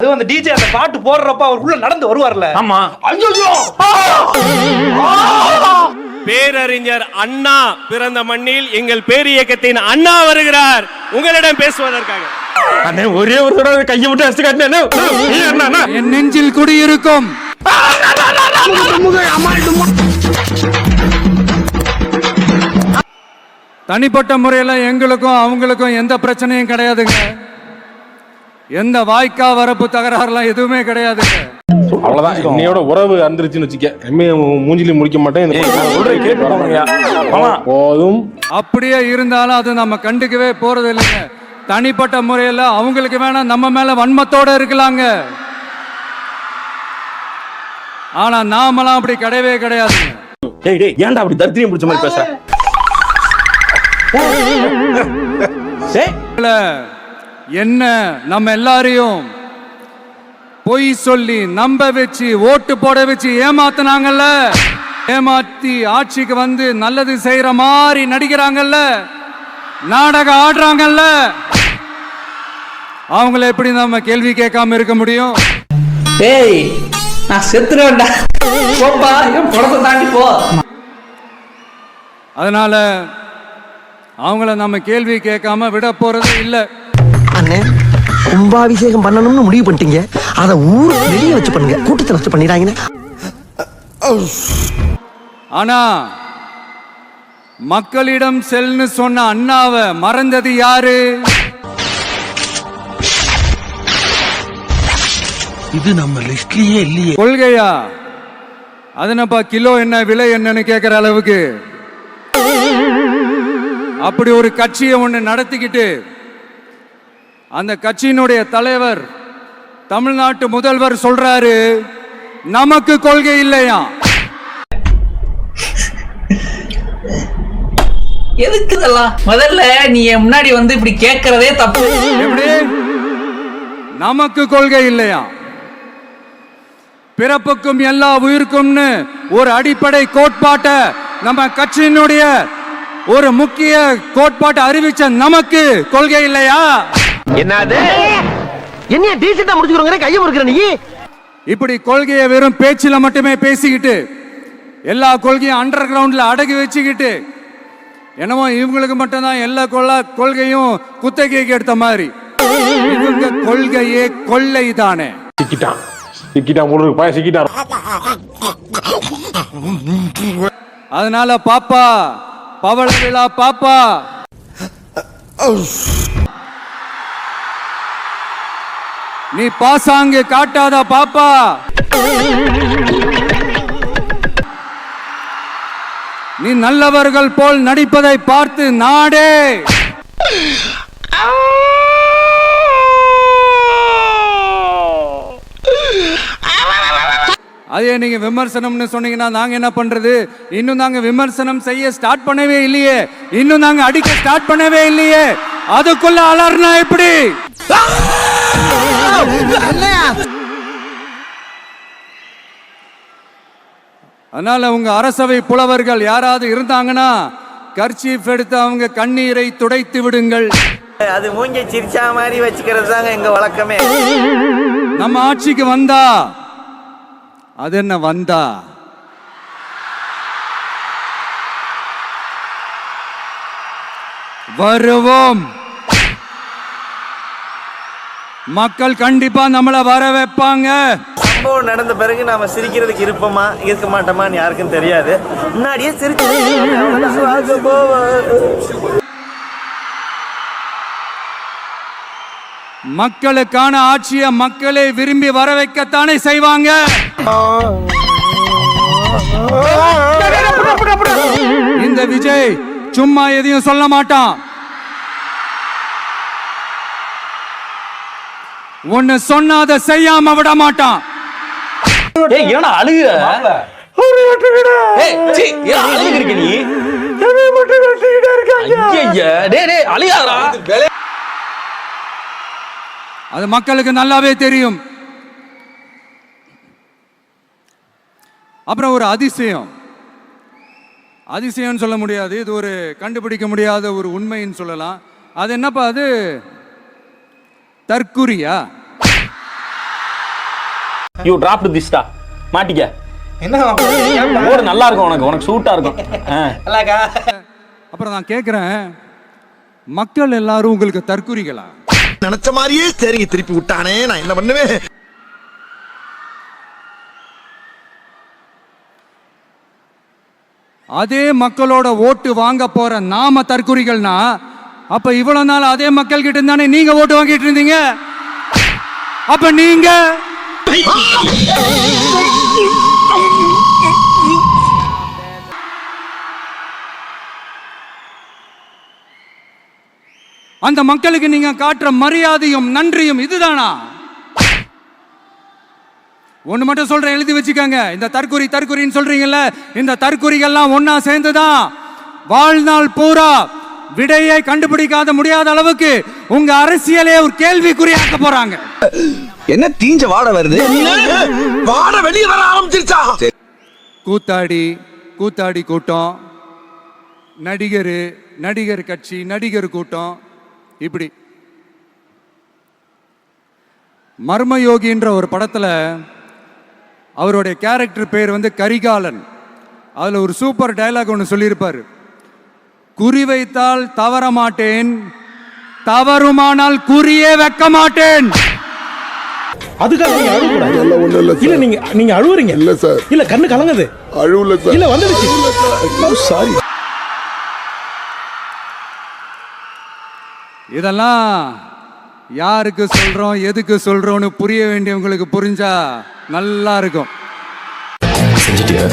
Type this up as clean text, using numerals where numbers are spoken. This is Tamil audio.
அது அந்த டிஜே அந்த பாட்டு போடுறப்ப அவர் உள்ள நடந்து வருவார்ல. ஆமா. ஐயோ பேரறிஞர் அண்ணா பிறந்த மண்ணில் எங்கள் பேரியக்கத்தின் அண்ணா வருகிறார் உங்களிடம் பேசுவதற்காக. அண்ணே ஒரே ஒரு தடவை கையை விட்டு அடிச்சு காட்டினே. என் நெஞ்சில் குடியிருக்கும் தனிப்பட்ட முறையில் எங்களுக்கும் அவங்களுக்கும் எந்த பிரச்சனையும் கிடையாதுங்க. எந்த வாய்க்கா வரப்பு தகராறுலாம் எதுவுமே கிடையாதுங்க. அவ்வளவுதான். என்னையோட உறவு அந்திருச்சுன்னு வச்சுக்க, மூஞ்சிலி முடிக்க மாட்டேன். போதும். அப்படியே இருந்தாலும் அது நம்ம கண்டுக்கவே போறது இல்லைங்க. தனிப்பட்ட முறையில் அவங்களுக்கு வேணா நம்ம மேல வன்மத்தோட இருக்கலாங்க. ஆனா நாமெல்லாம் அப்படி கிடையவே கிடையாதுங்க. ஏன்டா அப்படி தரித்திரியம் பிடிச்ச மாதிரி பேசுற? என்ன நம்ம எல்லாரையும் பொய் சொல்லி நம்ப வச்சு ஓட்டு போட வச்சு ஏமாத்தினாங்கல்ல, ஏமாத்தி ஆட்சிக்கு வந்து நல்லது செய்யற மாதிரி நடிக்கிறாங்கல்ல, நாடகம் ஆடுறாங்கல்ல, அவங்கள எப்படி நம்ம கேள்வி கேட்காம இருக்க முடியும்? ஏய் நான் செத்துறேன்டா, போப்பா என் படத்தை தாண்டி போ. அதனால அவங்கள நம்ம கேள்வி கேட்காம விட போறது இல்ல. அண்ணே கும்பாபிஷேகம் பண்ணணும்னு முடிவு பண்ணிட்டீங்க, அத ஊர் வெளியே வச்சு பண்ணுங்க, கூட்டத்தை வச்சு பண்ணிடாங்க. ஆனா மக்களிடம் செல்னு சொன்ன அண்ணாவை மறந்தது யாரு? இது நம்ம லிஸ்ட்லயே இல்லையே. கொள்கையா? அதனப்பா கிலோ என்ன விலை என்னன்னு கேட்கிற அளவுக்கு அப்படி ஒரு கட்சியை ஒன்று நடத்திக்கிட்டு அந்த கட்சியினுடைய தலைவர் தமிழ்நாட்டு முதல்வர் சொல்றாரு நமக்கு கொள்கை இல்லையா? எதுக்கு இதெல்லாம்? முதல்ல நீ முன்னாடி வந்து இப்படி கேட்கறதே தப்பு. எப்படி நமக்கு கொள்கை இல்லையா? பிறப்புக்கும் எல்லா உயிருக்கும்னு ஒரு அடிப்படை கோட்பாட்டை நம்ம கட்சியினுடைய ஒரு முக்கிய கோட்பாட்டை அறிவிச்ச நமக்கு கொள்கை இல்லையா? என்னது என்ன டீசெண்டா முடிச்சுக்கிறோங்க, கையை முறுக்குற நீ. இப்படி கொள்கையை வெறும் பேச்சில மட்டுமே பேசிக்கிட்டு எல்லா கொள்கையும் அண்டர் கிரவுண்ட்ல அடக்கி வச்சுக்கிட்டு என்னமோ இவங்களுக்கு மட்டும்தான் எல்லா கொள்கையும் குத்தகைக்கு எடுத்த மாதிரி. இவங்க கொள்கையே கொள்ளை தானே. அதனால பாப்பா பவள விழா பாப்பா, நீ பாசாங்கு காட்டாத பாப்பா. நீ நல்லவர்கள் போல் நடிப்பதை பார்த்து நாடே அதே நீங்க விமர்சனம்னு சொன்னீங்கன்னா நாங்க என்ன பண்றது? இன்னும் நாங்க விமர்சனம் செய்ய ஸ்டார்ட் பண்ணவே இல்லையே, இன்னும் நாங்க அடிக்க ஸ்டார்ட் பண்ணவே இல்லையே, அதுக்குள்ள அலர்னா எப்படி? அதனால உங்க அரசவை புலவர்கள் யாராவது இருந்தாங்கன்னா கர்ச்சீஃப் எடுத்து அவங்க கண்ணீரை துடைத்து விடுங்கள். அது மூஞ்சி சிரிச்சா மாதிரி வச்சுக்கிறது தாங்க எங்க வழக்கமே. நம்ம ஆட்சிக்கு வந்தா அது என்ன வந்தா வருவோம். மக்கள் கண்டிப்பா நம்மளை வர வைப்பாங்க. சம்பவம் நடந்த பிறகு நாம சிரிக்கிறதுக்கு இருப்போமா இருக்க மாட்டோமான்னு யாருக்கும் தெரியாது. முன்னாடியே சிரிச்சு மக்களுக்கான ஆட்சியை மக்களே விரும்பி வர வைக்கத்தானே செய்வாங்க. இந்த விஜய் சும்மா எதையும் சொல்ல மாட்டான். ஒன்னு சொன்னாத செய்யாம விட மாட்டான். அது மக்களுக்கு நல்லாவே தெரியும். அப்புறம் ஒரு அதிசயம் சொல்ல முடியாது, இது ஒரு கண்டுபிடிக்க முடியாத ஒரு உண்மைன்னு சொல்லலாம். அது என்னப்பா? அது தற்குறியா? யூ டிராப்ட் திஸ்டா மாட்டிக்க. என்ன ஓடு நல்லா இருக்கும், உனக்கு சூட்டா இருக்கும். அப்புறம் நான் கேட்குறேன், மக்கள் எல்லாரும் உங்களுக்கு தற்குறிகளா? நினைச்ச மாதிரியே சரிங்க திருப்பி விட்டானே, நான் என்ன பண்ணுவேன்? அதே மக்களோட ஓட்டு வாங்க போற நாம தற்குறிகள்னா, அப்ப இவ்வளவு நாள் அதே மக்கள் கிட்ட இருந்தானே நீங்க ஓட்டு வாங்கிட்டு இருந்தீங்க. அப்ப நீங்க அந்த மக்களுக்கு நீங்க காட்டுற மரியாதையும் நன்றியும் இதுதானா? ஒண்ணு மட்டும் சொல்றேன், எழுதி வச்சுக்கோங்க. இந்த தற்குறின்னு சொல்றீங்கல்ல, இந்த தற்குறிகள்லாம் ஒன்னா சேர்ந்துதான் வாழ்நாள் பூரா விடையை கண்டுபிடிக்காத முடியாத அளவுக்கு உங்க அரசியலே ஒரு கேள்விக்குறியாக்க போறாங்க. என்ன தீஞ்ச வாட வருது? வாட வெளியே வர ஆரம்பிச்சிருச்சா? கூத்தாடி கூட்டம், நடிகர் கட்சி, நடிகர் கூட்டம், இப்படி. மர்மயோகின்ற ஒரு படத்துல அவருடைய கேரக்டர் பேர் வந்து கரிகாலன். அதுல ஒரு சூப்பர் டயலாக் ஒன்று சொல்லியிருப்பார். குறி வைத்தால் தவற மாட்டேன், தவறுமானால் குறியே வைக்க மாட்டேன். அதுக்காக நீங்க அழுவக்கூடாது. இல்ல நீங்க அழுவுறீங்க. இல்ல சார், இல்ல கண்ணு கலங்குது. அழுவல சார். இல்ல வந்துடுச்சு. சாரி. இதெல்லாம் யாருக்கு சொல்றோம், எதுக்கு சொல்றோம்னு புரிய வேண்டியவங்களுக்கு புரிஞ்சா நல்லா இருக்கும். செஞ்சுட்டியா?